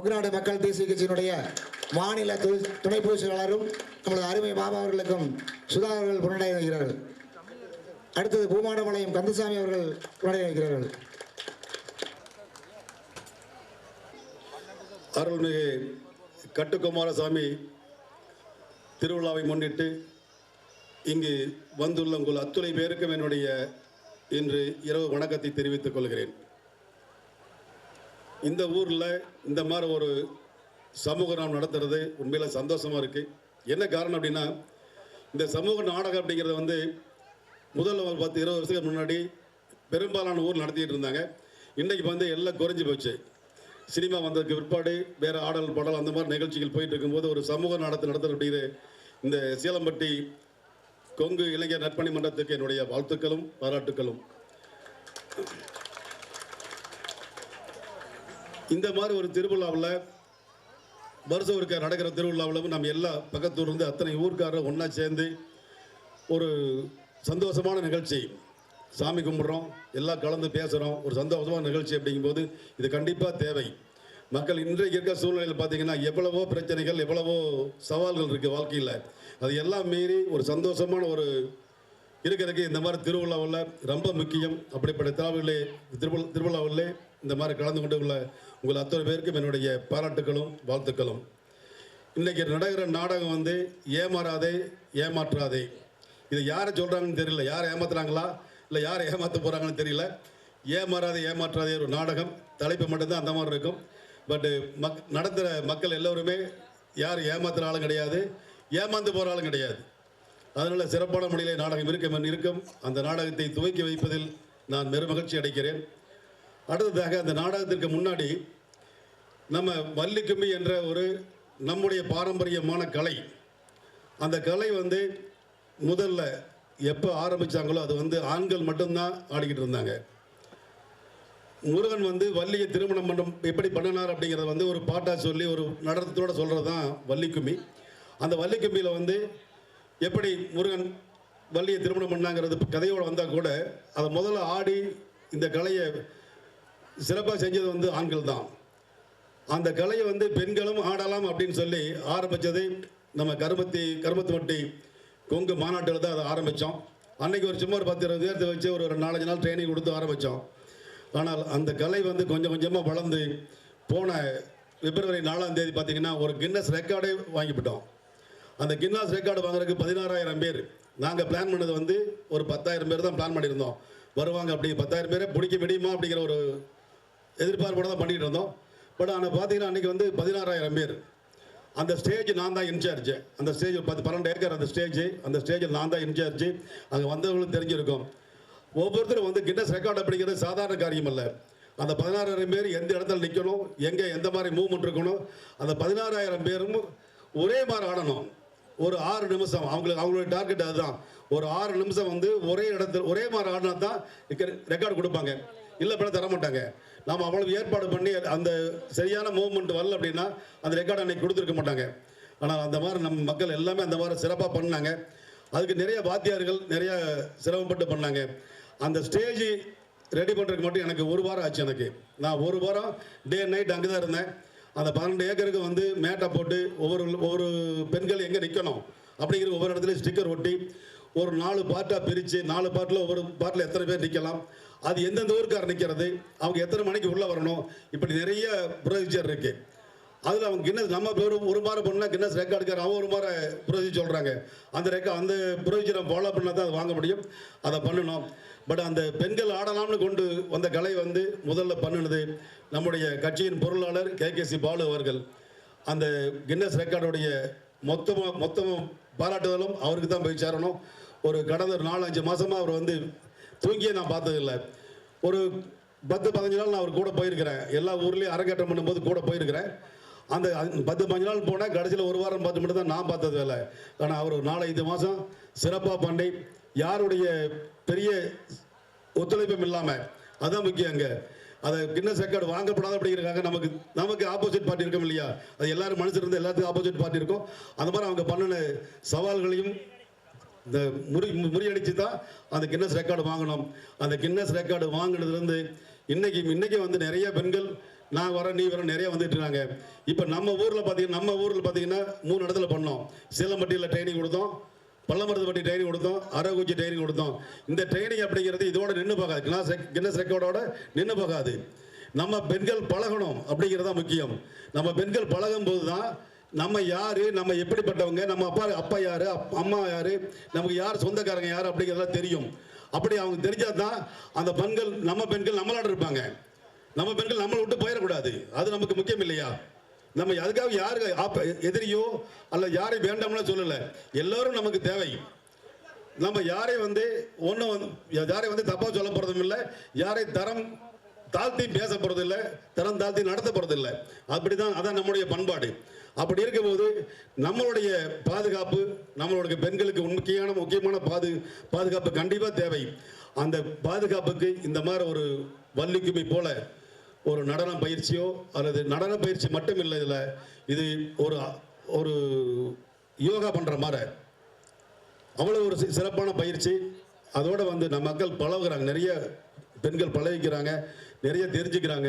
கொங்குநாடு மக்கள் தேசிய கட்சியினுடைய மாநில துணை பொதுச் செயலாளரும் நமது அருமை பாபா அவர்களுக்கும் சுதா அவர்கள் புனடை வைக்கிறார்கள். அடுத்தது பூமாடபாளையம் கந்தசாமி அவர்கள் புனடை வைக்கிறார்கள். அருள்மிகு கட்டுக்குமாரசாமி திருவிழாவை முன்னிட்டு இங்கு வந்துள்ள உங்கள் அத்துணை பேருக்கும் என்னுடைய இன்று இரவு வணக்கத்தை தெரிவித்துக் கொள்கிறேன். இந்த ஊரில் இந்த மாதிரி ஒரு சமூக நாம் நடத்துறது உண்மையில் சந்தோஷமாக இருக்குது. என்ன காரணம் அப்படின்னா, இந்த சமூக நாடகம் அப்படிங்கிறது முதல்ல ஒரு 10-20 வருஷத்துக்கு முன்னாடி பெரும்பாலான ஊர் நடத்திட்டு இருந்தாங்க. இன்றைக்கி எல்லாம் குறைஞ்சி போச்சு. சினிமா வந்ததுக்கு பிற்பாடு வேறு ஆடல் பாடல் அந்த மாதிரி நிகழ்ச்சிகள் போயிட்டு இருக்கும்போது ஒரு சமூக நாடகத்தை நடத்துகிற அப்படிங்கிற இந்த சீலம்பட்டி கொங்கு இளைஞர் நற்பணி மன்றத்துக்கு என்னுடைய வாழ்த்துக்களும் பாராட்டுக்களும். இந்த மாதிரி ஒரு திருவிழாவில் வருஷம் ஒருக்க நடக்கிற திருவிழாவில் நம்ம எல்லா பக்கத்தூர்லேருந்து அத்தனை ஊர்க்காரர் ஒன்றா சேர்ந்து ஒரு சந்தோஷமான நிகழ்ச்சி, சாமி கும்பிட்றோம், எல்லாம் கலந்து பேசுகிறோம், ஒரு சந்தோஷமான நிகழ்ச்சி அப்படிங்கும்போது இது கண்டிப்பாக தேவை. மக்கள் இன்றைக்கு இருக்க சூழ்நிலையில் பார்த்திங்கன்னா எவ்வளவோ பிரச்சனைகள், எவ்வளவோ சவால்கள் இருக்குது வாழ்க்கையில். அது எல்லாம் மீறி ஒரு சந்தோஷமான ஒரு இருக்கிறதுக்கு இந்த மாதிரி திருவிழாவில் ரொம்ப முக்கியம். அப்படிப்பட்ட திருவிழாவிலே இந்த மாதிரி கலந்து கொண்டு உள்ள உங்கள் அத்தனை பேருக்கும் என்னுடைய பாராட்டுக்களும் வாழ்த்துக்களும். இன்றைக்கி நடக்கிற நாடகம் ஏமாறாதே ஏமாற்றாதே. இது யாரை சொல்கிறாங்கன்னு தெரியல, யாரை ஏமாத்துறாங்களா இல்லை யாரை ஏமாற்ற போகிறாங்கன்னு தெரியல. ஏமாறாதே ஏமாற்றாதே ஒரு நாடகம் தலைப்பு மட்டும்தான் அந்த மாதிரி இருக்கும். பட்டு நடத்துகிற மக்கள் எல்லோருமே யார் ஏமாத்துகிற ஆளும் கிடையாது, ஏமாந்து போகிற ஆளும் கிடையாது. அதனால் சிறப்பான முறையிலே நாடகம் இருக்கும். அந்த நாடகத்தை துவக்கி வைப்பதில் நான் பெருமகிழ்ச்சி அடைக்கிறேன். அடுத்ததாக அந்த நாடகத்திற்கு முன்னாடி நம்ம வள்ளிக்கும்மி என்ற ஒரு நம்முடைய பாரம்பரியமான கலை, அந்த கலை முதல்ல எப்போ ஆரம்பித்தாங்களோ அது ஆண்கள் மட்டும்தான் ஆடிக்கிட்டு இருந்தாங்க. முருகன் வள்ளியை திருமணம் மன்றம் எப்படி பண்ணினார் அப்படிங்கிறத ஒரு பாட்டாக சொல்லி ஒரு நடனத்தோடு சொல்கிறது தான் வள்ளிக்கும்மி. அந்த வள்ளிக்கும்மியில் எப்படி முருகன் வள்ளியை திருமணம் பண்ணாங்கிறது கதையோடு வந்தால் கூட அதை முதல்ல ஆடி இந்த கலையை சிறப்பாக செஞ்சது ஆண்கள் தான். அந்த கலையை பெண்களும் ஆடலாம் அப்படின்னு சொல்லி ஆரம்பித்தது நம்ம கருமத்துவட்டி கொங்கு மாநாட்டில் தான் அதை ஆரம்பித்தோம். அன்றைக்கி ஒரு சும்மா ஒரு 10-20 பேர்த்து வச்சு ஒரு 4-5 நாள் ட்ரைனிங் கொடுத்து ஆரம்பித்தோம். ஆனால் அந்த கலை கொஞ்சம் கொஞ்சமாக வளர்ந்து போன பிப்ரவரி 4ஆம் தேதி பார்த்திங்கன்னா ஒரு கின்னஸ் ரெக்கார்டே வாங்கிவிட்டோம். அந்த கின்னஸ் ரெக்கார்டு வாங்குறதுக்கு 16,000 பேர். நாங்கள் பிளான் பண்ணது ஒரு 10,000 பேர் தான் பிளான் பண்ணியிருந்தோம். வருவாங்க அப்படி 10,000 பேரை பிடிக்க முடியுமா அப்படிங்கிற ஒரு எதிர்பார்ப்போடு தான் பண்ணிகிட்டு இருந்தோம். பட் ஆனால் பார்த்தீங்கன்னா அன்றைக்கி 16,000 பேர். அந்த ஸ்டேஜ் நான் தான் இன்சார்ஜ். அந்த ஸ்டேஜ் 12 ஏக்கர் அந்த ஸ்டேஜில் நான் தான் இன்சார்ஜ். அங்கே வந்தவங்களும் தெரிஞ்சிருக்கும். ஒவ்வொருத்தரும் கின்னஸ் ரெக்கார்டு அப்படிங்கிறது சாதாரண காரியம் அல்ல. அந்த 16,000 பேர் எந்த இடத்துல நிற்கணும், எங்கே எந்த மாதிரி மூவ்மெண்ட் இருக்கணும், அந்த 16,000 பேரும் ஒரே மாதிரி ஆடணும். ஒரு 6 நிமிஷம் அவங்களுடைய டார்கெட் அதுதான். ஒரு 6 நிமிஷம் ஒரே இடத்துல ஒரே மாதிரி ஆடினா தான் ரெக்கார்டு கொடுப்பாங்க, இல்லை படம் தர மாட்டாங்க. நாம் அவ்வளவு ஏற்பாடு பண்ணி அந்த சரியான மூவ்மெண்ட் வரல அப்படின்னா அந்த ரெக்கார்டு அன்றைக்கி கொடுத்துருக்க மாட்டாங்க. ஆனால் அந்த மாதிரி நம்ம மக்கள் எல்லாமே அந்த மாதிரி சிறப்பாக பண்ணாங்க. அதுக்கு நிறைய வாத்தியார்கள் நிறைய சிரமப்பட்டு பண்ணாங்க. அந்த ஸ்டேஜ் ரெடி பண்ணுறதுக்கு மட்டும் எனக்கு 1 வாரம் ஆச்சு. நான் 1 வாரம் டே நைட் அங்கே தான் இருந்தேன். அந்த 12 ஏக்கருக்கு மேட்டை போட்டு ஒவ்வொரு பெண்கள் எங்கே நிற்கணும் அப்படிங்கிற ஒவ்வொரு இடத்துலையும் ஸ்டிக்கர் ஒட்டி ஒரு 4 பார்ட்டாக பிரித்து 4 பார்ட்டில் ஒவ்வொரு பார்ட்டில் எத்தனை பேர் நிற்கலாம், அது எந்தெந்த ஊருக்காரர் நிற்கிறது, அவங்க எத்தனை மணிக்கு உள்ளே வரணும், இப்படி நிறைய ப்ரொசீஜர் இருக்குது. அதில் அவங்க கின்னஸ் நம்ம ஒரு வாரம் பண்ணால் கின்னஸ் ரெக்கார்டுக்கார் அவன் 1 வாரம் ப்ரொசீஜர் சொல்கிறாங்க. அந்த ப்ரொசீஜரை ஃபாலோ பண்ணால் தான் அதை வாங்க முடியும். அதை பண்ணணும். பட் அந்த பெண்கள் ஆடலாம்னு கொண்டு வந்த கலை முதல்ல பண்ணினது நம்முடைய கட்சியின் பொருளாளர் KKC பாலு அவர்கள். அந்த கின்னஸ் ரெக்கார்டுடைய மொத்தமும் பாராட்டுதலும் அவருக்கு தான் போய் சேரணும். ஒரு கடந்த 4-5 மாதமாக அவர் தூங்கியே நான் பார்த்ததில்லை. ஒரு 10-15 நாள் நான் அவர் கூட போயிருக்கிறேன். எல்லா ஊர்லேயும் அரங்கேற்றம் பண்ணும்போது கூட போயிருக்கிறேன். அந்த 10-15 நாள் போனால் கடைசியில் 1 வாரம் பார்த்து மட்டும் தான் நான் பார்த்தது இல்லை. ஆனால் அவர் 4-5 மாதம் சிறப்பாக பண்ணி யாருடைய பெரிய ஒத்துழைப்பும் இல்லாமல், அதுதான் முக்கியம். அங்கே அதை கின்னஸ் ரெக்கார்டு வாங்கப்படாது அப்படிங்கிறக்காக நமக்கு ஆப்போசிட் பார்ட்டி இருக்கும் இல்லையா, அது எல்லாரும் மனசு இருந்து எல்லாத்துக்கும் ஆப்போசிட் பார்ட்டி இருக்கும். அந்த மாதிரி அவங்க பண்ணின சவால்களையும் இந்த முறியடிச்சு தான் அந்த கின்னஸ் ரெக்கார்டு வாங்கணும். அந்த கின்னஸ் ரெக்கார்டு வாங்கினதுலேருந்து இன்னைக்கு வந்து நிறைய பெண்கள் நான் வரேன் நீ வரேன் நிறைய வந்துட்டு இருக்காங்க. இப்போ நம்ம ஊரில் பார்த்தீங்கன்னா 3 இடத்துல பண்ணோம். சேலம்பட்டியில் ட்ரைனிங் கொடுத்தோம், பள்ளமருதுப்பட்டி ட்ரைனிங் கொடுத்தோம், அரகுச்சி ட்ரைனிங் கொடுத்தோம். இந்த ட்ரைனிங் அப்படிங்கிறது இதோட நின்று பார்க்காது, கின்னஸ் ரெக்கார்டோட நின்று பார்க்காது. நம்ம பெண்கள் பழகணும் அப்படிங்கிறதா முக்கியம். நம்ம பெண்கள் பழகும் போது தான் நம்ம யாரு, நம்ம எப்படிப்பட்டவங்க, நம்ம அப்பா யாரு, அம்மா யாரு, நமக்கு யார் சொந்தக்காரங்க யாரு அப்படிங்கிறதெல்லாம் தெரியும். அப்படி அவங்க தெரிஞ்சாதான் அந்த நம்ம பெண்கள் நம்மளோட இருப்பாங்க. நம்ம பெண்கள் நம்மளை விட்டு போயிடக்கூடாது. அது நமக்கு முக்கியம் இல்லையா? நம்ம அதுக்காக யாரு எதிரியோ அல்ல யாரை வேண்டாம்னு சொல்லல, எல்லாரும் நமக்கு தேவை. நம்ம யாரை வந்து தப்பா சொல்ல போறதும் இல்லை, யாரை தரம் தாழ்த்தி பேச போறது இல்லை, தரம் தாழ்த்தி நடத்த போறது இல்லை. அப்படிதான், அதான் நம்முடைய பண்பாடு. அப்படி இருக்கும்போது நம்மளுடைய பாதுகாப்பு, நம்மளுடைய பெண்களுக்கு முக்கியமான பாதுகாப்பு கண்டிப்பாக தேவை. அந்த பாதுகாப்புக்கு இந்த மாதிரி ஒரு வள்ளிக்கும்மி போல ஒரு நடன பயிற்சியோ அல்லது நடன பயிற்சி மட்டும் இல்லை, இது ஒரு யோகா பண்ணுற மாதிரி அவ்வளோ ஒரு சிறப்பான பயிற்சி. அதோடு வந்து நம்ம மக்கள் பழகுறாங்க, நிறைய பெண்கள் பழகிக்கிறாங்க, நிறைய தெரிஞ்சுக்கிறாங்க.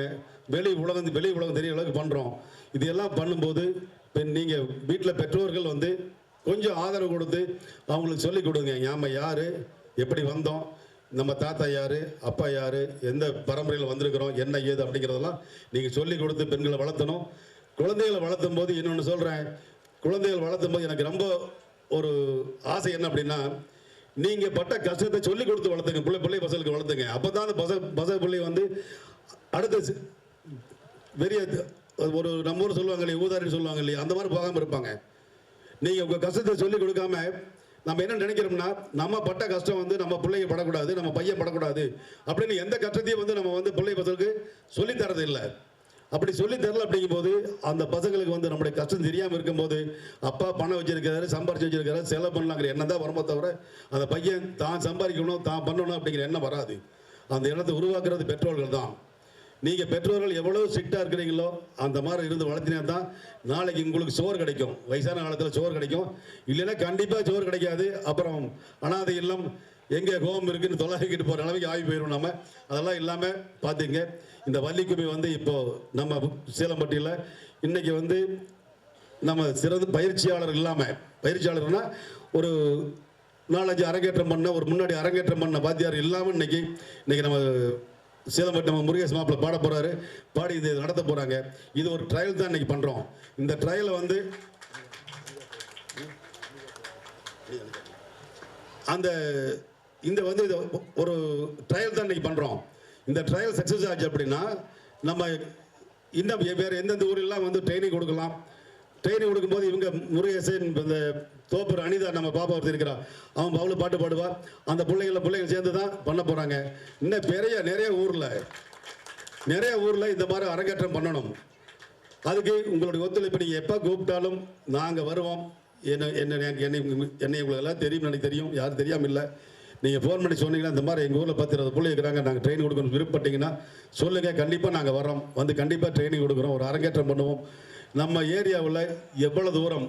வெளி உலகம் தெரிய அளவுக்கு பண்ணுறோம். இது எல்லாம் பண்ணும்போது நீங்கள் வீட்டில் பெற்றோர்கள் வந்து கொஞ்சம் ஆதரவு கொடுத்து அவங்களுக்கு சொல்லிக் கொடுங்க. நாம யார், எப்படி வந்தோம், நம்ம தாத்தா யார், அப்பா யார், எந்த பரம்பரையில் வந்திருக்கிறோம், என்ன ஏது அப்படிங்கிறதெல்லாம் நீங்கள் சொல்லிக் கொடுத்து பெண்களை வளர்த்தணும். குழந்தைகளை வளர்த்தும் போது இன்னொன்று சொல்கிறேன், குழந்தைகள் வளர்த்தும் போது எனக்கு ரொம்ப ஒரு ஆசை என்ன அப்படின்னா, நீங்கள் பட்ட கஷ்டத்தை சொல்லிக் கொடுத்து வளர்த்துங்க, பிள்ளை பசங்களுக்கு வளர்த்துங்க. அப்போ தான் அந்த பசங்க பிள்ளை வந்து அடுத்த பெரிய ஒரு நம்ம ஊர் சொல்லுவாங்க இல்லையா, ஊதாரின்னு சொல்லுவாங்க இல்லையா, அந்த மாதிரி போகாமல் இருப்பாங்க. நீங்கள் உங்கள் கஷ்டத்தை சொல்லிக் கொடுக்காம நம்ம என்ன நினைக்கிறோம்னா, நம்ம பட்ட கஷ்டம் வந்து நம்ம பிள்ளைங்க படக்கூடாது, நம்ம பையன் படக்கூடாது அப்படின்னு எந்த கஷ்டத்தையும் வந்து நம்ம வந்து பிள்ளை பசங்களுக்கு சொல்லித்தரது இல்லை. அப்படி சொல்லித்தரல அப்படிங்கும்போது அந்த பசங்களுக்கு வந்து நம்முடைய கஷ்டம் தெரியாமல் இருக்கும்போது, அப்பா பணம் வச்சிருக்காரு, சம்பாரிச்சு வச்சிருக்காரு, செலவு பண்ணலாங்கிற எண்ணம் தான் வருமே தவிர அந்த பையன் தான் சம்பாதிக்கணும், தான் பண்ணணும் அப்படிங்கிற எண்ணம் வராது. அந்த எண்ணத்தை உருவாக்குறது பெற்றோர்கள் தான். நீங்கள் பெற்றோர்கள் எவ்வளோ ஸ்ட்ரிக்டாக இருக்கிறீங்களோ அந்த மாதிரி இருந்து வளர்த்தினா தான் நாளைக்கு உங்களுக்கு சோறு கிடைக்கும், வயசான காலத்தில் சோறு கிடைக்கும். இல்லைன்னா கண்டிப்பாக சோறு கிடைக்காது. அப்புறம் அனாதை இல்லம் எங்கே கோபம் இருக்குன்னு தொலைக்கிட்டு போகிற அளவுக்கு ஆகி போயிடும். நம்ம அதெல்லாம் இல்லாமல் பார்த்துங்க. இந்த வள்ளிக்கும்மி வந்து இப்போது நம்ம சேலம்பட்டியில் இன்றைக்கி வந்து நம்ம சிறந்த பயிற்சியாளர் இல்லாமல், பயிற்சியாளர்னா ஒரு 4-5 அரங்கேற்றம் பண்ண, ஒரு முன்னாடி அரங்கேற்றம் பண்ண வாத்தியார் இல்லாமல் இன்றைக்கி நம்ம சேலம்பட்டி நம்ம முருகேஷ் மாப்பிள்ள பாட போகிறாரு, பாடி இது நடத்த போகிறாங்க. இது ஒரு ட்ரையல் தான் இன்றைக்கி பண்ணுறோம். இந்த ட்ரையலை வந்து இந்த வந்து இது ஒரு ட்ரையல் தான் இன்றைக்கி பண்ணுறோம். இந்த ட்ரையல் சக்ஸஸ் ஆச்சு அப்படின்னா நம்ம இன்னும் வேறு எந்தெந்த ஊரெல்லாம் வந்து ட்ரைனிங் கொடுக்கலாம். ட்ரைனிங் கொடுக்கும்போது இவங்க முருகேசன், இந்த தோப்பர் அனிதா நம்ம பாப்பா ஒருத்தர் இருக்கிறா, அவன் அவ்வளோ பாட்டு பாடுவா. அந்த பிள்ளைகள் சேர்ந்து தான் பண்ண போகிறாங்க. இன்னும் நிறைய ஊரில் இந்த மாதிரி அரங்கேற்றம் பண்ணணும். அதுக்கு உங்களுடைய ஒத்துழைப்பு நீங்கள் எப்போ கூப்பிட்டாலும் நாங்கள் வருவோம். என்னை உங்களுக்கு எல்லாம் தெரியும், எனக்கு தெரியும், யாரும் தெரியாமல் இல்லை. நீங்கள் ஃபோன் பண்ணி சொன்னீங்கன்னா இந்த மாதிரி எங்கள் ஊரில் 10-20 பிள்ளை இருக்கிறாங்க, நாங்கள் ட்ரைனிங் கொடுக்கணும் விருப்பப்பட்டீங்கன்னா சொல்லுங்கள், கண்டிப்பாக நாங்கள் வரோம், வந்து கண்டிப்பாக ட்ரைனிங் கொடுக்குறோம், ஒரு அரங்கேற்றம் பண்ணுவோம். நம்ம ஏரியாவில் எவ்வளோ தூரம்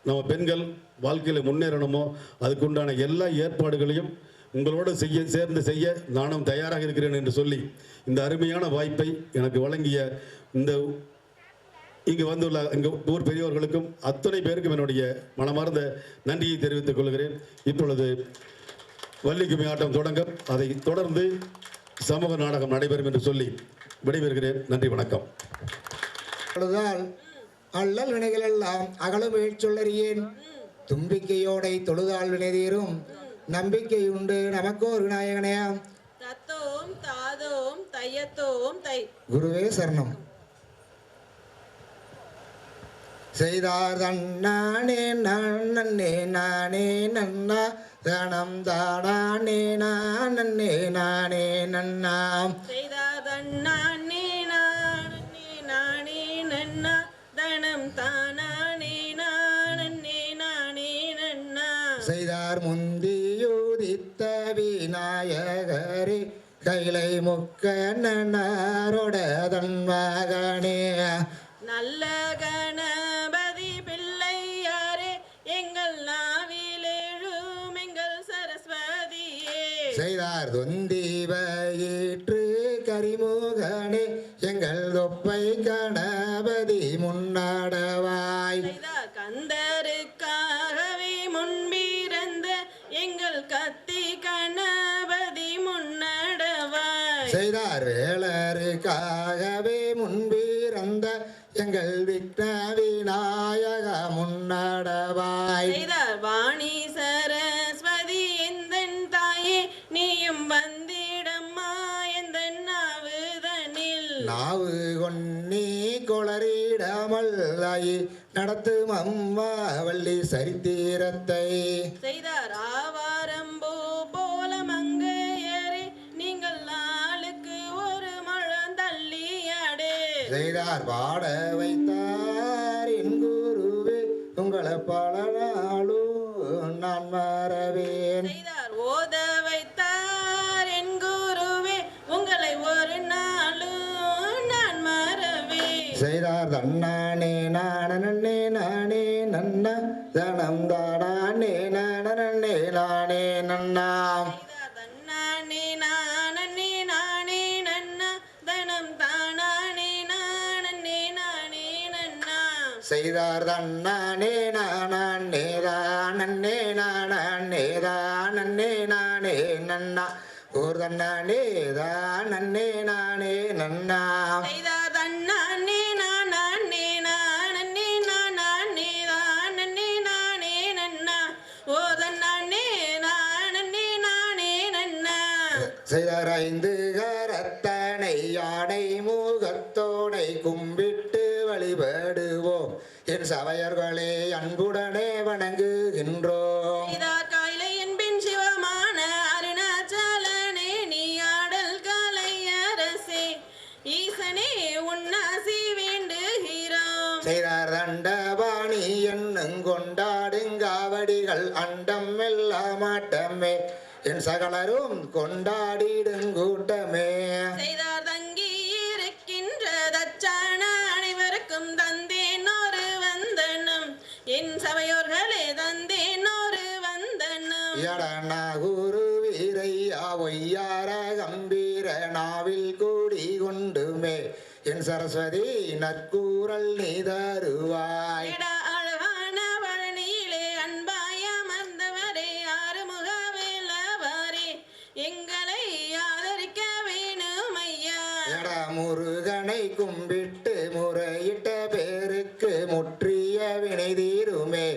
நம்ம பெண்கள் வாழ்க்கையில் முன்னேறணுமோ அதுக்குண்டான எல்லா ஏற்பாடுகளையும் உங்களோடு சேர்ந்து செய்ய நானும் தயாராக இருக்கிறேன் என்று சொல்லி இந்த அருமையான வாய்ப்பை எனக்கு வழங்கிய இந்த இங்கு வந்துள்ள எங்கள் ஊர் பெரியவர்களுக்கும் அத்தனை பேருக்கும் என்னுடைய மனமார்ந்த நன்றியை தெரிவித்துக் கொள்கிறேன். இப்பொழுது வள்ளிக்கும்மி ஆட்டம் தொடங்கும், அதை தொடர்ந்து சமூக நாடகம் நடைபெறும் என்று சொல்லி விடைபெறுகிறேன். நன்றி, வணக்கம். அல்லல் வினைகள் எல்லாம் அகலும் சொல்லறியேன், தும்பிக்கையோடை தொழுதாள் வினைதீரும் நம்பிக்கை உண்டு நமக்கோர் விநாயகனையாம். தத்தோம் தாதோம் தையத்தோம் தை. குருவே சரணம். செய்தார் தன்னானே நன்னே நானே நன்னா தனம் தானே நானே நானே நன்னாம். செய்தார் தன்னானே நானே நானே நன்னா தனம் தானே நானே நானே நன்னா. செய்தார் முந்தியுதித்த விநாயகரே கைலை முக்க நன்னாரோட தன்மகனே. நல்ல கணபதி பிள்ளையாரே எங்கள் நாவிலேழும் எங்கள் சரஸ்வதியே. செய்தார் தொந்தி வயிற்று கரிமுக தொப்பை கணபதி முன்னாடவாய் கந்தருக்காகவே முன்பிறந்த எங்கள் கத்தி கணபதி முன்னடவாய் செய்தார் வேளருக்காகவே முன்பிறந்த எங்கள் விக்ன விநாயக முன்னடவாய் செய்தார் வாணி சரஸ்வதி எந்தன் தாயே நீயும் வந்திடம்மா எந்தன் நாவுதனில் நாவு கொன்னி கொளறிடாமல் நடத்தும் அம்மா வள்ளி சரித்திரத்தை செய்தார் ஆவாரம்பூ போல மங்கையரே நீங்கள் நாளுக்கு ஒரு மழம் தள்ளியாடு செய்தார் பாட வைத்தார் என் குருவே உங்களை பல நாளும் நான் மறவேன் செய்தார் ஓத வைத்தார் என் குருவே உங்களை ஒரு நாளும் நான் மறவேன் செய்தார் தன்னானே நானே நானே நன்னா தனம் தானே நானே நானே நன்னா செய்தார் தன்னானே நானே நானே நன்னா தனம் தானானே நானே நானே நன்னா செய்தார் தன்னானே நானே தானே நானே தானே நானே நன்னா ஒரு தன்னானே தானே நானே நன்னா செய்தார் தன்னானே நானே நானே நானே தானே நானே நன்னா ஓ தன்னானே நானே நானே நன்னா செய்தார் ஐந்து கரத்தனை யானை முகத்தோனை கும்பிட்டு வழிபடுவோம் என் சபையர்களே அன்புடனே வணங்குகின்றோம் செய்தார் காயிலை என்பின் சிவமான அருணாச்சலனே நீ ஆடல் கலை அரசே ஈசனே உன்னாசி வேண்டுகிறோம் செய்தார் தண்டபாணி என்னும் கொண்டாடுங்காவடிகள் அண்டம் எல்லாம் ஆட்டமே என் சகலரும் கொண்டாடிடுங்கூட்டமே செய்தார் தங்கி இருக்கின்ற தச்சான அனைவருக்கும் தந்தேன் ஒரு வந்தனம் என் சபையோர்களே தந்தேன் ஒரு வந்தனம் எடனா குரு வீரையா ஒய்யார கம்பீர நாவில் கூடி கொண்டுமே என் சரஸ்வதி நற்கூறல் நீ தருவாய் எடா அழகான பழனியிலே அன்பாய அமர்ந்தவரே ஆறுமுக வேலவரே எங்களை ஆதரிக்க வேணும் ஐயா எட முருகனை கும்பிட்டு முறையிட்ட பேருக்கு முற்றிய வினை தீருமே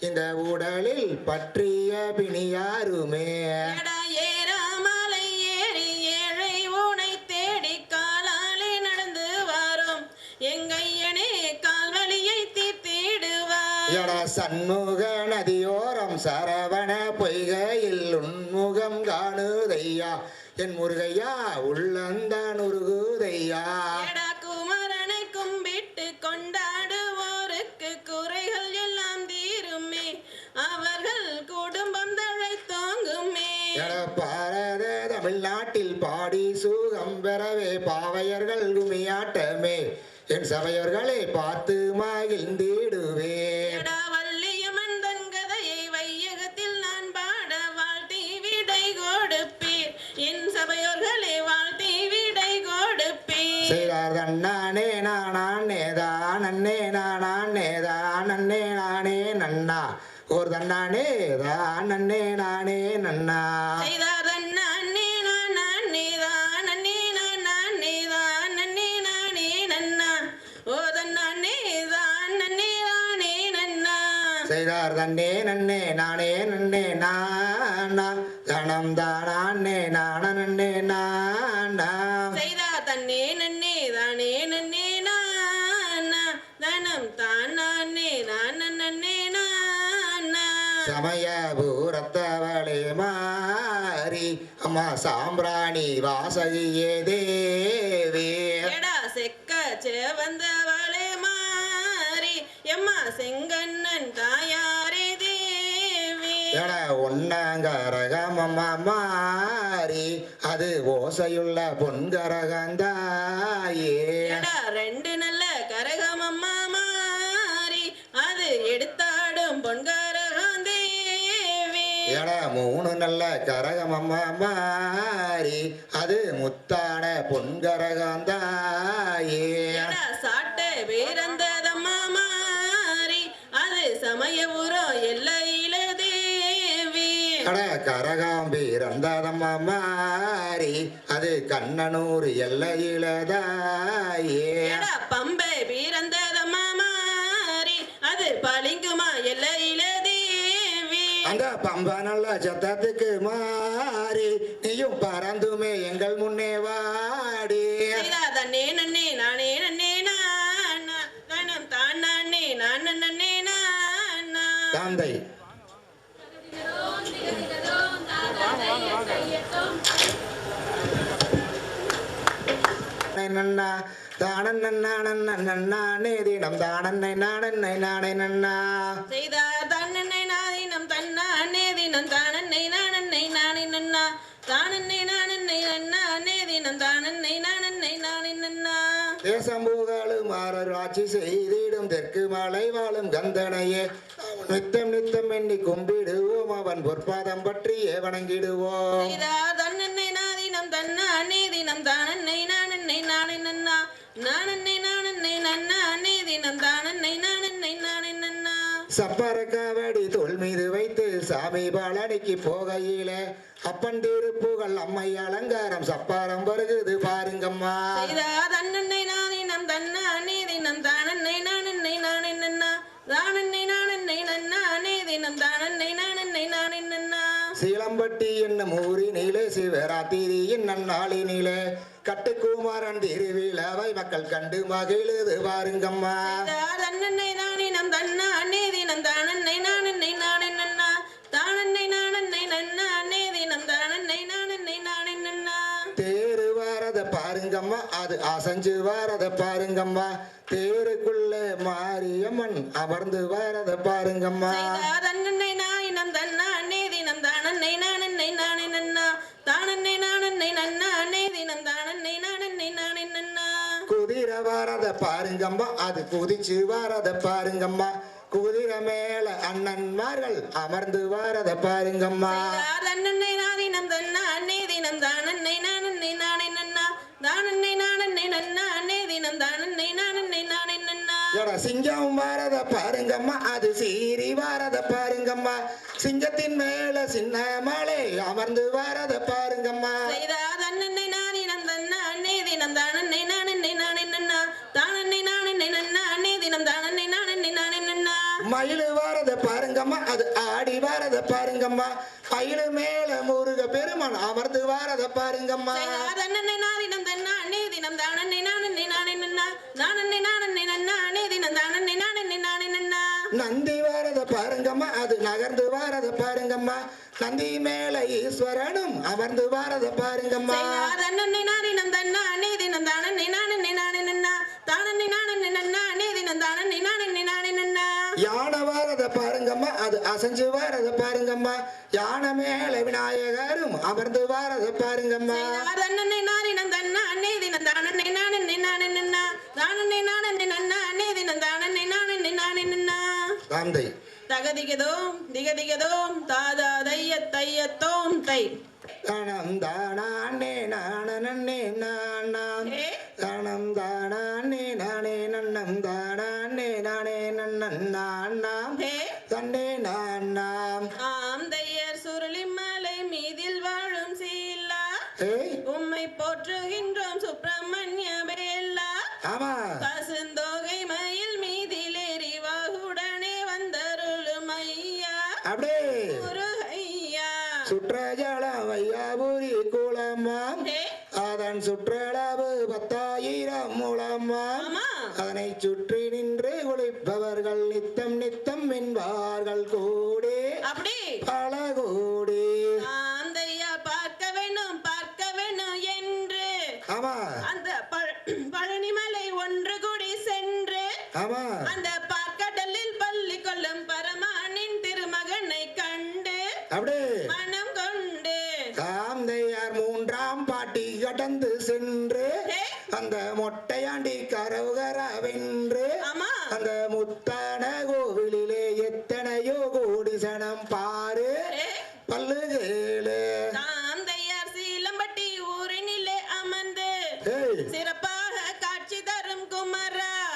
இந்த உடலில் பற்றிய பிணியாருமே எடா ஏறாமலை ஏறி ஏழை உனை தேடி காலாலே நடந்து வாரோம் எங்கையனே கால்வலியை தீர்த்திடுவார் எட சண்முக நதியோரம் சரவண பொய்கையில் உன்முகம் காணுதையா என் முருகையா உள்ளந்தான் உருகுதையா எடா குமரனை கும்பிட்டு கொண்டாடுவோருக்கு குறைகள் எல்லாம் தீருமே அவர்கள் குடும்பம் தழைத்தோங்குமே எட பாரத தமிழ்நாட்டில் பாடி சுகம் பெறவே பாவையர்கள் குமியாட்டமே என் சபையர்களே பார்த்து மகிழ்ந்திடுவே எடா வள்ளியம்மன் தன் கதையை வையகத்தில் நான் பாட வாழ்த்தி விடை கொடுப்பீர் என் சபையோர்களே வாழ்த்தி விடை கொடுப்பீர் செய்தார் தன்னானே நானே தானே நானே தானே நானே நன்னா ஒரு தன்னானே தானே நானே நன்னா செய்தார் தன்னானே நானே தானே நானே தானே நானே நன்னா ஓ தன்னானே தானே தானே நன்னா செய்தார் தன்னே நன்னே நானே நன்னே நானா தனம் தானே நானே நானா செய்தார் தன்னே நன்னே தானே நன்னே நானா தனம் தானே நானே நானா சமயபூரத்தவளே மாறி அம்மா சாம்பிராணி வாசகியே தேவி எடா செக்க செவந்தவளே மாறி எம்மா செங்கண்ணன் தாயாரே தேவி எட ஒன்னாங்கரகமம்மா மாறி அது ஓசையுள்ள பொன்கரகந்தாயே எடா ரெண்டு நல்ல கரகமம்மா மாறி அது எடுத்தாடும் பொன்கரகம் தேவி ஏடா மூணு நல்ல கரகம் அம்மா மாறி அது முத்தான பொன்கரகந்தாயே ஏடா சாட்டை வீரந்ததம்மா மாறி அது சமயபுரம் எல்லையில தேவி அட கரகாம்பீரந்ததம்மா மாறி அது கண்ணனூர் எல்லையிலதாயே ஏடா பம்பை வீரந்ததம்மா மாறி அது பளிங்குமா எல்லையில தேவி அந்த பம்பா நல்ல சத்தத்துக்கு மாறி நீயும் பறந்துமே எங்கள் முன்னே வாடி தன்னே நன்னே நானே நன்னே நானா தனம் தான் நானே நான் நன்னே நானா தந்தை நன்னா தானன்னை நானே தினம் தானன்னை நானே நன்னா செய்தார் தன்னன்னை நாதினம் தன்னானே தினம் தானன்னை நானன்னை நானே நன்னா தானன்னை நானன்னை நன்னானே தினம் தானன்னை நானன்னை நானே நன்னா தேசம்பூகாலும் மாறர் ஆட்சி செய்திடும் தெற்கு மலை வாழும் கந்தனையே நித்தம் நித்தம் எண்ணி கும்பிடுவோம் அவன் பொற்பாதம் பற்றியே வணங்கிடுவோம் செய்தார் தன்னன்னை நாதினம் தன்னானே தினம் தானன்னை நானன்னை நானே நன்னா நானன்னை நானன்னை நன்னானே தினம் தானன்னை நானன்னை நானே நன்னா சப்பர காவடி தோள் மீது வைத்து சாமி பாலடிக்கு போகையில அப்பன் திருப்புகள் அம்மை அலங்காரம் சப்பாரம் வருகுது பாருங்கம்மா செய்தார் தன்னன்னை நாதினம் தன்னானே தினம் தானன்னை நானன்னை நானே நன்னா தானன்னை நானன்னை நன்னானே தினம் தானன்னை நானன்னை நானே நன்னா சீலம்பட்டி என்னும் ஊரினிலே சிவராத்திரியின் நன்னாளினிலே கட்டுக்குமாரன் திருவிழாவை மக்கள் கண்டு மகிழுது பாருங்கம்மா தன்னன்னை நானினம் தன்னானே தினம் தானன்னை நானன்னை நானே நன்னா தானன்னை நானன்னை நன்னானே தினம் தானன்னை நானன்னை நானே நன்னா தேரு வாரத பாருங்கம்மா அது அசைஞ்சு வாரத பாருங்கம்மா தேருக்குள்ளே மாரியம்மன் அமர்ந்து வாரத பாருங்கம்மா தன்னன்னை நானினம் தன்னானே தினம் தானன்னை நானன்னை நானே நன்னா தானன்னை நானன்னை நன்னானே தினம் தானன்னை நானன்னை நானே நன்னா குதிரை வாரத பாருங்கம்மா அது குதிச்சு வாரத பாருங்கம்மா குதிரை மேல அண்ணன்மார்கள் அமர்ந்து வாரத பாருங்கம்மா தன்னன்னை நாதினம் தன்னானே தினம் தானன்னை நானன்னை நானே நன்னா தானன்னை நானன்னை நன்னானே தினம் தானன்னை நானன்னை நானே நன்னா சிங்கம் வாரத பாருங்கம்மா அது சீரி வாரத பாருங்கம்மா சிங்கத்தின் மேல சின்ன மலை அமர்ந்து வாரத பாருங்கம்மா தன்னன்னை நாதினம் தன்னானே தினம் தானன்னை நானன்னை நானே நன்னா தானன்னை நானன்னை நன்னானே தினம் தானன்னை நானன்னை நானே நன்னா மயிலு வாரத பாருங்கம்மா அது ஆடி வாரத பாருங்கம்மா மயிலு மேல முருக பெருமான் அமர்ந்து வாரத பாருங்கம்மா தன்னன்னை நாதினம் தன்னானே தினம் தானன்னை நானன்னை நானே நன்னா தானன்னை நானன்னை நன்னானே தினம் தானன்னை நானன்னை நானே நன்னா நந்தி வாரத பாருங்கம்மா அது நகர்ந்து வாரத பாருங்கம்மா நந்தி மேல ஈஸ்வரனும் அமர்ந்து வாரத பாருங்கம்மா தன்னன்னை நாதினம் தன்னானே தினம் தானன்னை நானன்னை நானே நன்னா தானன்னை நானன்னை நன்னானே தினம் தானன்னை நானன்னை நானே நன்னா யானை வாரத பாருங்கம்மா அது அசைஞ்சு வாரத பாருங்கம்மா யானை மேல விநாயகரும் அமர்ந்து வாரத பாருங்கம்மா தன்னன்னை நாதினம் தன்னானே தினம் தானன்னை நானன்னை நானே நன்னா தானன்னை நானன்னை நன்னானே தினம் தானன்னை நானன்னை நானே நன்னா தாந்தை தகதிகதோம் திகதிகதோம் தாதா தையத்தோம் தை தானம் தானே நானே நானாம் தானம் தானே நானே நன்னம் தானே நானே நன்னாம் தன்னே நானாம் ஆம் தையர் சுருளிமலை மீதில் வாழும் சீலா உம்மை போற்றுகின்றோம் சுப்பிரமணிய வேலா ஆமா பசுந்தோகை மயில் மீதிலேறி வாகுடனே வந்தருளும் ஐயா அப்படியே முருகையா சுற்றஜலம் வையாபுரி குளமாம் அதன் சுற்றளவு 10,000 முழமாம் ஆமா அதனை சுற்றி நின்று ஒளிப்பவர்கள் நித்தம் நித்தம் என்பார்கள் கூடி அப்படி பல கூடி ஆந்தையா பார்க்க வேணும் என்று ஆமா அந்த பழனிமலை ஒன்று கூடி சென்று ஆமா அந்த பார்க்கடலில் பள்ளி கொள்ளும் பரமானின் திருமகனை கண்டு அப்படியே மனம் கொண்டு காந்தையார் 3ஆம் பாட்டி கடந்து சென்று அந்த மொட்டையாண்டி கரவுகரா வென்று ஆமா அந்த முத்தான கோவிலிலே எத்தனையோ கோடி சனம் பாரு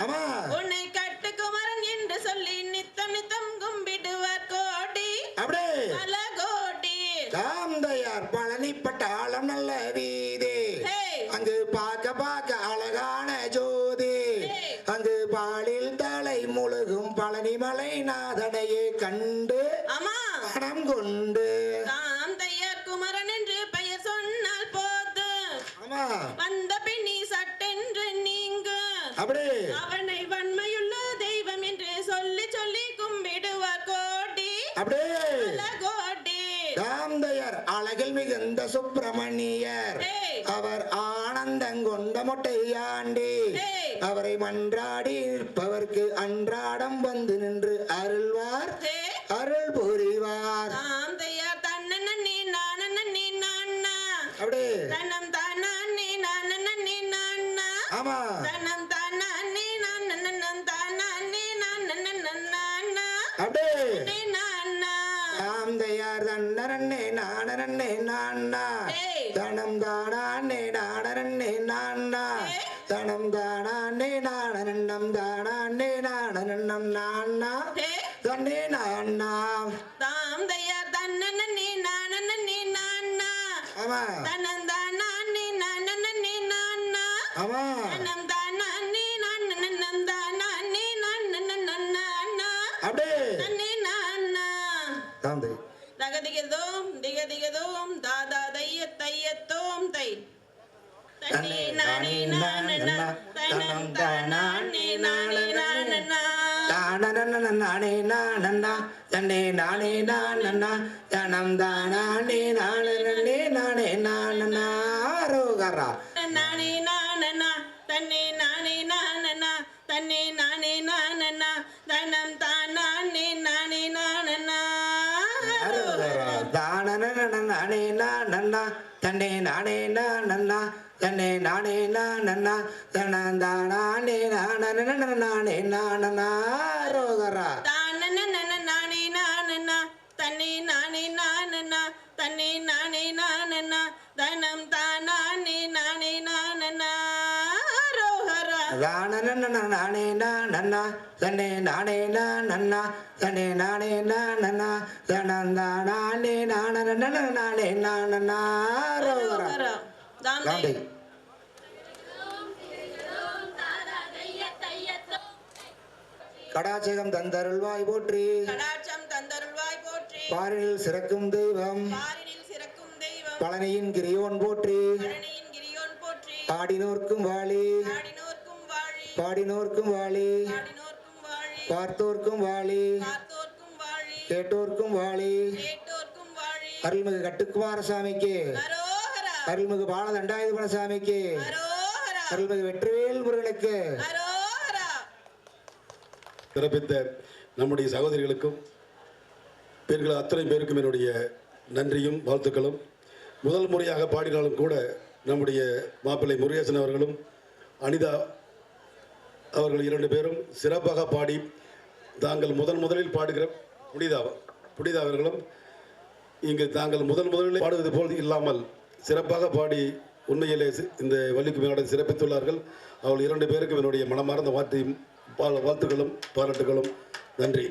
ஆமா. உன்னை கட்டுக்குமரன் என்று சொல்லி நித்தம் நித்தம் கும்பிடுவார் கோடி அப்படியே பல கோடி. தாந்தையார் பழனி பட்டாளம் நல்ல வீதி, அங்கு பார்க்க பார்க்க அழகான ஜோதி, அங்கு பாலில் தலை முழுகும் பழனி மலை நாதனையே கண்டு மனம் கொண்டு தாந்தையார் குமரன் என்று பெயர் சொன்னால் போது வந்த பின்னி சட்டென்று நீங்க அப்படியே அவனை வன்மையுள்ள தெய்வம் என்று சொல்லி சொல்லி கும்பிடுவார் கோடி அப்படியே கோடி. தாந்தையர் அழகில் மிகுந்த சுப்பிரமணியர், அவர் ஆனந்தங்கொண்ட மொட்டையாண்டி, அவரை மன்றாடி நிற்பவர்க்கு அன்றாடம் வந்து நின்று அருள்வார் அருள் புரிவார். தாந்தையார் தன்னன்னி நானன்னி நான்னா அப்படியே தன்னம் தானன்னி நானன்னி நான்னா ஆமா தன்னம் தானன்னி நானன்னன் தானன்னி நானன்னன் அப்படியே நான்னா தாந்தையார் தன்னரன்னே நானரன்னே நான்னா தனம் தானே நானரன்னே நான்னா தனம் தானே நானன்னம் தானே நானன்னம் நான்னா தன்னே நான்னா. தாந்தையார் தன்னன்னி நானன்னி நான்னா ஆமா தன்னம் தானன்னி நானன்னி நான்னா ஆமா தன்னம் தானன்னி நானன்னன் தானன்னி நானன்னன் நான்னா அப்படியே தன்னே நான்னா. தாந்தை தகதிகதோம் திகதிகதோம் தாதா தையத்தோம் தை தன்னே நானே நானன்னா தன்னம் தானே நானே நானன்னா நானே நானன்னா தன்னே நானே நானன்னா தனம் தானே நானே நானே நானன்னா ரோகரா நானே நானன்னா தன்னே நானே நானன்னா தன்னே நானே நானன்னா தனம் தானே நானே நானன்னா தானே நானன்னா தன்னே நானே நானன்னா தன்னே நானே நானன்னா தனந்தானே நானே நானன்னா ரோகரா தானே நானன்னா தன்னே நானே நானன்னா தன்னே நானே நானன்னா தனம் தானே நானே நானன்னா ரோகரா. நானே நானன்னா தன்னே நானே நானன்னா தன்னே நானே நானன்னா தனந்தானே நானே நானன்னா ரோகரா. தாந்தை கடாச்சகம் தந்தருள்வாய் போற்றி, கடாட்சம் தந்தருள்வாய் போற்றி, பாரினில் சிறக்கும் தெய்வம் பாரினில் சிறக்கும் தெய்வம் பழனியின் கிரியோன் போற்றி, பழனியின் கிரியோன் போற்றி, பாடினோர்க்கும் வாழி பாடினோர்க்கும் வாழி பாடினோர்க்கும் வாழி பாடினோர்க்கும் வாழி பார்த்தோர்க்கும் வாழி பார்த்தோர்க்கும் வாழி கேட்டோர்க்கும் வாழி கேட்டோர்க்கும் வாழி. அருள்மிகு கட்டுக்குமாரசாமிக்கு, அரோகரா அருள்மிகு பாலதண்டாயுதபனசாமிக்கு, அரோகரா அருள்மிகு வெற்றிவேல் முருகனுக்கு, அரோகரா. பிறப்பித்த நம்முடைய சகோதரிகளுக்கும் பேர்கள் அத்தனை பேருக்கும் என்னுடைய நன்றியும் வாழ்த்துக்களும். முதல் முறையாக பாடினாலும் கூட நம்முடைய மாப்பிள்ளை முருகேசன் அவர்களும் அனிதா அவர்கள் 2 பேரும் சிறப்பாக பாடி தாங்கள் முதலில் பாடுகிற புனிதா அவர்களும் இங்கு தாங்கள் முதலில் பாடுவது போல் இல்லாமல் சிறப்பாக பாடி உண்மையிலே இந்த வள்ளிக்கு மேலாட சிறப்பித்துள்ளார்கள். அவர்கள் 2 பேருக்கும் என்னுடைய மனமார்ந்த வாழ்த்துக்களும் பாராட்டுகளும். நன்றி.